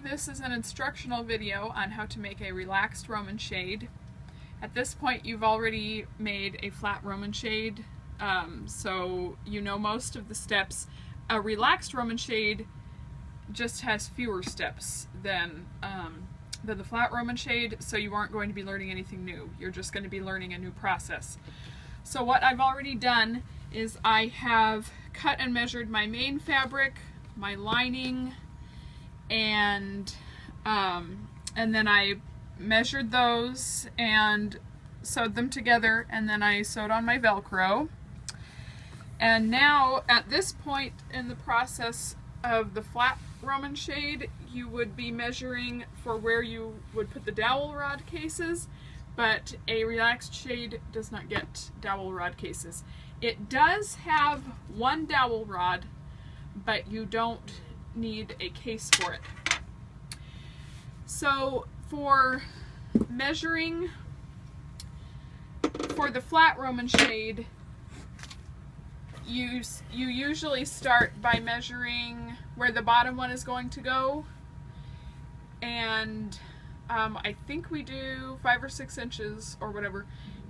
This is an instructional video on how to make a relaxed Roman shade. At this point you've already made a flat Roman shade, so you know most of the steps. A relaxed Roman shade just has fewer steps than the flat Roman shade, so you aren't going to be learning anything new. You're just going to be learning a new process. So what I've already done is I have cut and measured my main fabric, my lining, and then I measured those and sewed them together, and then I sewed on my Velcro. And now at this point in the process of the flat Roman shade, you would be measuring for where you would put the dowel rod cases, but a relaxed shade does not get dowel rod cases. It does have one dowel rod, but you don't need a case for it. So for measuring for the flat Roman shade, you usually start by measuring where the bottom one is going to go, and I think we do 5 or 6 inches or whatever.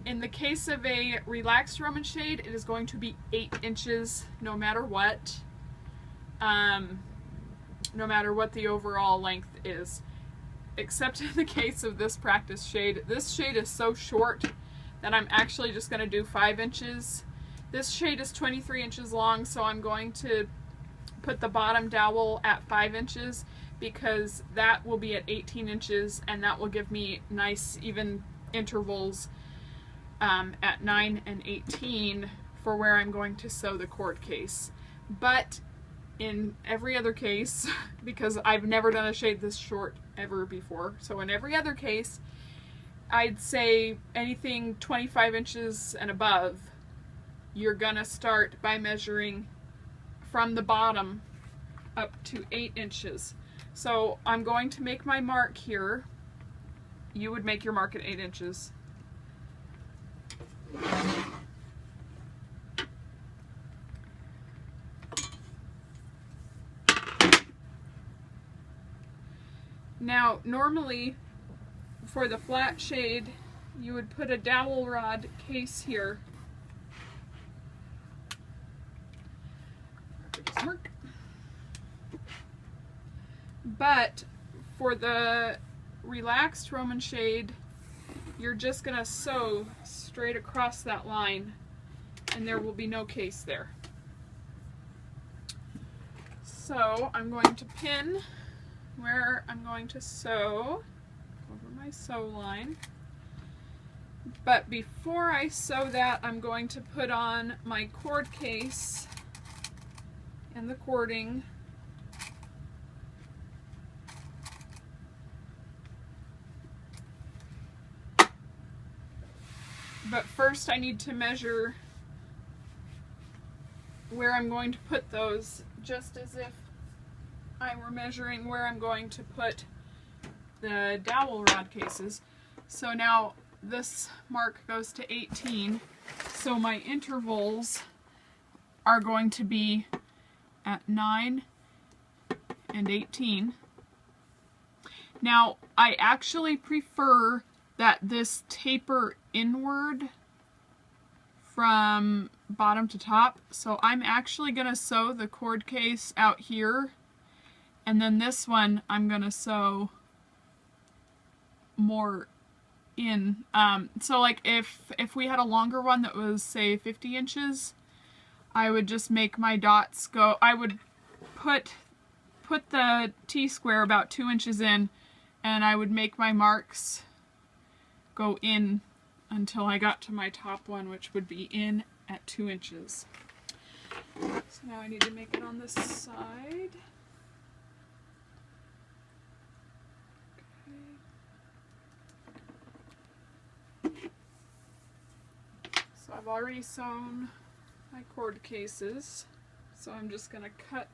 In the case of a relaxed Roman shade, it is going to be 8 inches no matter what, no matter what the overall length is. Except in the case of this practice shade. This shade is so short that I'm actually just going to do 5 inches. This shade is 23 inches long, so I'm going to put the bottom dowel at 5 inches because that will be at 18 inches, and that will give me nice even intervals at 9 and 18 for where I'm going to sew the cord case. But in every other case, because I've never done a shade this short ever before, so in every other case, I'd say anything 25 inches and above, you're gonna start by measuring from the bottom up to 8 inches. So I'm going to make my mark here. You would make your mark at 8 inches. Now, normally for the flat shade, you would put a dowel rod case here. Mark. But for the relaxed Roman shade, you're just going to sew straight across that line, and there will be no case there. So I'm going to pin where I'm going to sew over my sew line. But before I sew that, I'm going to put on my cord case and the cording. But first I need to measure where I'm going to put those, just as if I were measuring where I'm going to put the dowel rod cases. So now this mark goes to 18, so my intervals are going to be at 9 and 18. Now I actually prefer that this taper inward from bottom to top, so I'm actually going to sew the cord case out here, and then this one I'm going to sew more in. So like if we had a longer one that was, say, 50 inches, I would just make my dots go, I would put the T-square about 2 inches in, and I would make my marks go in until I got to my top one, which would be in at 2 inches. So now I need to make it on this side. Okay. So I've already sewn my cord cases, so I'm just going to cut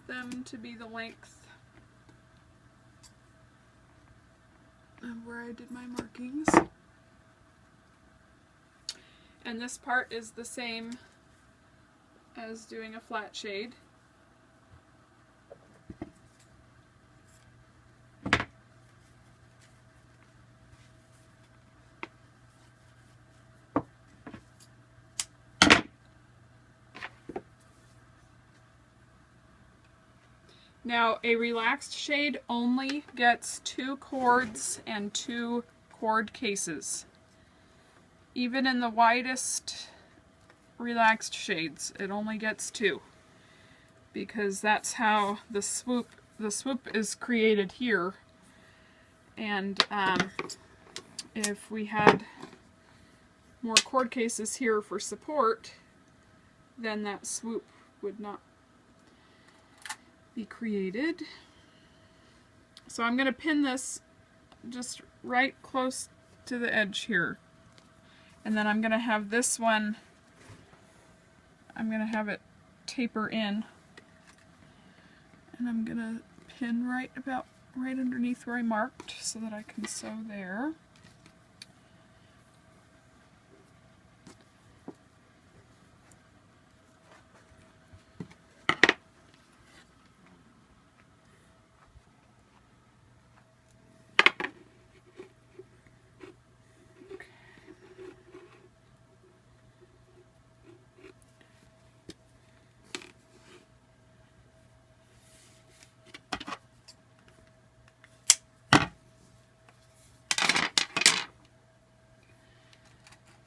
them to be the length of where I did my markings. And this part is the same as doing a flat shade. Now, a relaxed shade only gets 2 cords and 2 cord cases. Even in the widest relaxed shades, it only gets 2. Because that's how the swoop is created here. And if we had more cord cases here for support, then that swoop would not be created. So I'm going to pin this just right close to the edge here. And then I'm going to have this one, I'm going to have it taper in. And I'm going to pin right underneath where I marked so that I can sew there.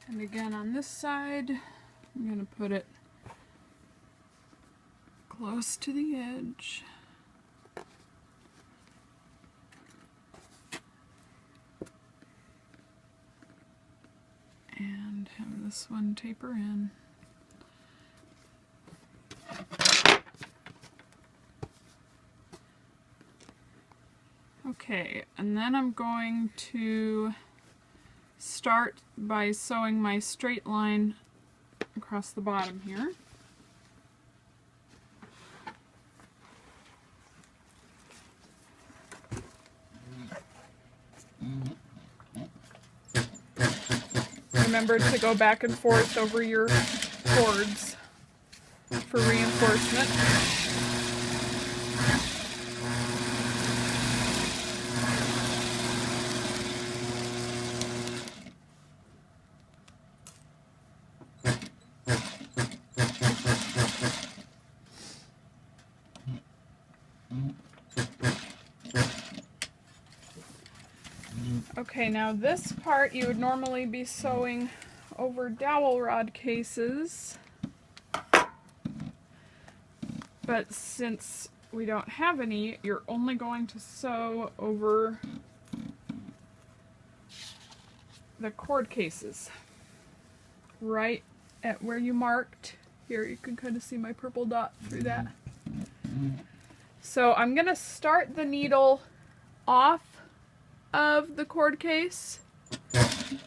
And again on this side, I'm going to put it close to the edge. And have this one taper in. Okay, and then I'm going to start by sewing my straight line across the bottom here. Remember to go back and forth over your cords for reinforcement. Okay, now this part you would normally be sewing over dowel rod cases, but since we don't have any, you're only going to sew over the cord cases. Right at where you marked. Here, you can kind of see my purple dot through that. So I'm going to start the needle off of the cord case and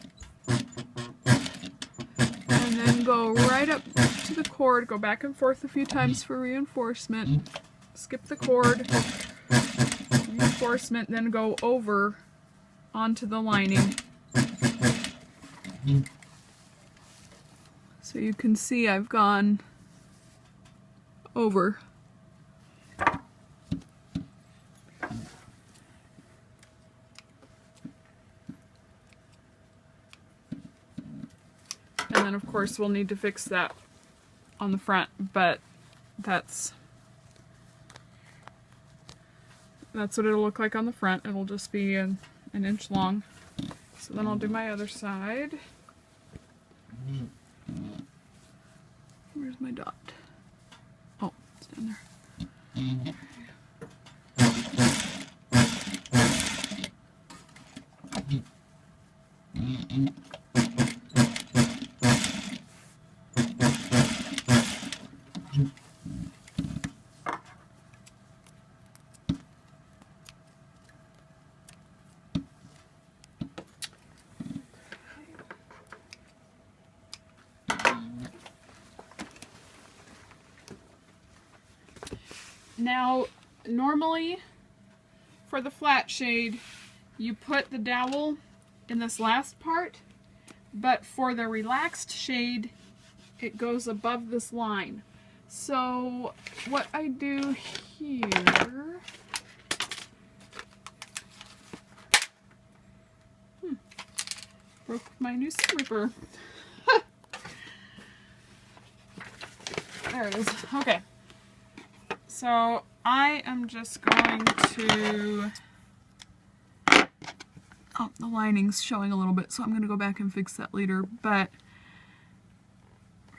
then go right up to the cord, go back and forth a few times for reinforcement, skip the cord, reinforcement, then go over onto the lining. So you can see I've gone over. And then of course we'll need to fix that on the front, but that's what it'll look like on the front. It'll just be an inch long. So then I'll do my other side. Where's my dot? Oh, it's down there. Now, normally for the flat shade, you put the dowel in this last part, but for the relaxed shade, it goes above this line. So what I do here, broke my new seam ripper. There it is. Okay. So I am just going to, oh, the lining's showing a little bit, so I'm going to go back and fix that later, but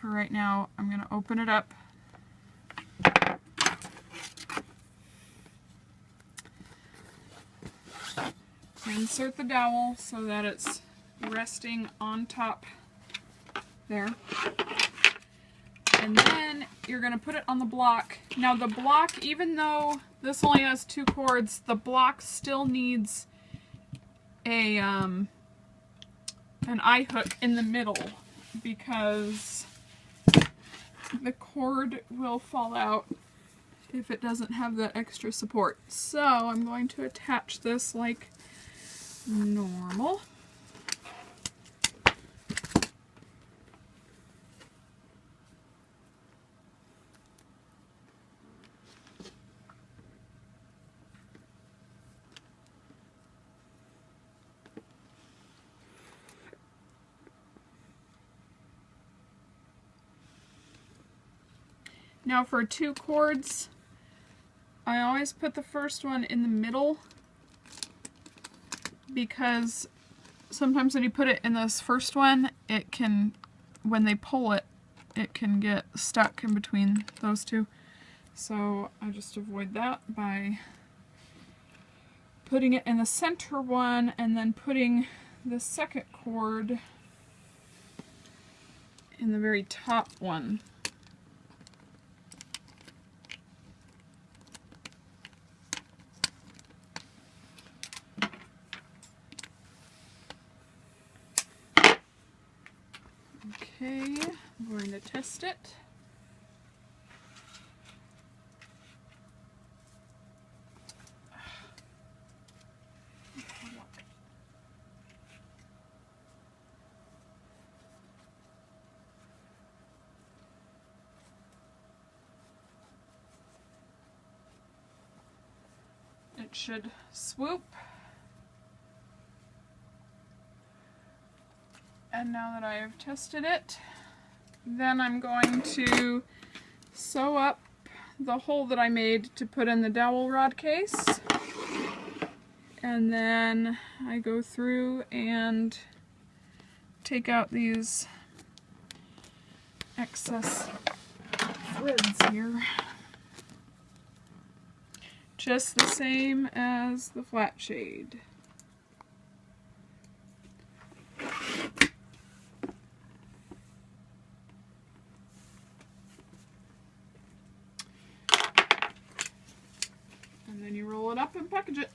for right now, I'm going to open it up. Insert the dowel so that it's resting on top there. And then you're going to put it on the block. Now the block, even though this only has 2 cords, the block still needs a an eye hook in the middle because the cord will fall out if it doesn't have that extra support. So I'm going to attach this like normal. Now for 2 cords, I always put the first one in the middle because sometimes when you put it in this first one, it can, when they pull it, it can get stuck in between those 2. So I just avoid that by putting it in the center one and then putting the second cord in the very top one. Okay, I'm going to test it. It should swoop. And now that I have tested it, then I'm going to sew up the hole that I made to put in the dowel rod case. And then I go through and take out these excess threads here. Just the same as the flat shade. And then you roll it up and package it.